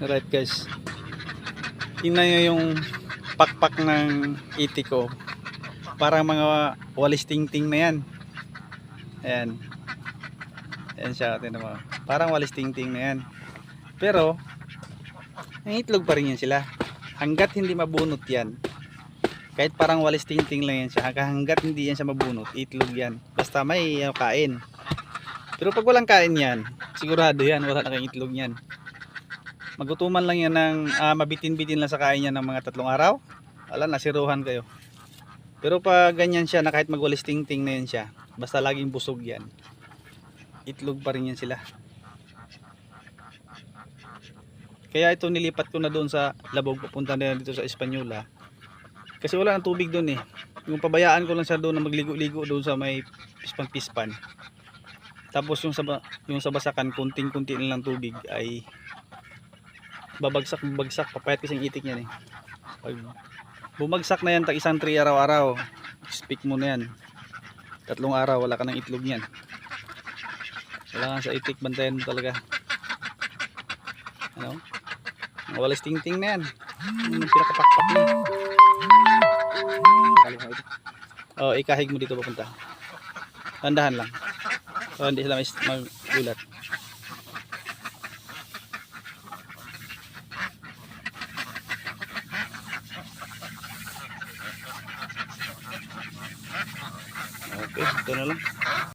Alright guys, tingnan nyo yung pakpak ng itik ko. Parang mga walis tingting na yan. Ayan. Ayan siya, tingnan mo. Parang walis tingting na yan. Pero ang itlog pa rin yan sila. Hanggat hindi mabunot yan, kahit parang walis tingting lang yan siya, hanggat hindi yan siya mabunot, itlog yan. Basta may kain. Pero pag walang kain yan, sigurado yan, wala na kayong itlog yan. Magutuman lang yan ng mabitin-bitin lang sa kain yan ng mga 3 araw. Wala, nasiruhan kayo. Pero pag ganyan siya na kahit magwalis tingting na yan siya, basta laging busog yan, itlog pa rin yan sila. Kaya ito nilipat ko na doon sa Labog, papunta na dito sa Espanyola. Kasi wala nang tubig doon eh. Yung pabayaan ko lang siya doon na magligo-ligo doon sa may pispan-pispan. Tapos yung sa basakan, kunting-kunti na lang tubig ay babagsak, papayat kasi yung itik niyan eh. Pag bumagsak na yan, tag 1 tray araw-araw, speak mo na yan. 3 araw, wala ka ng itlog niyan. Kailangan sa itik, bantayan mo talaga. Ano? Walis tingting na yan. Yung pinakapakpak niya. Oh, ikahig mo dito papunta. Tandahan lang. So hindi sila magulat. Okay, ito na lang.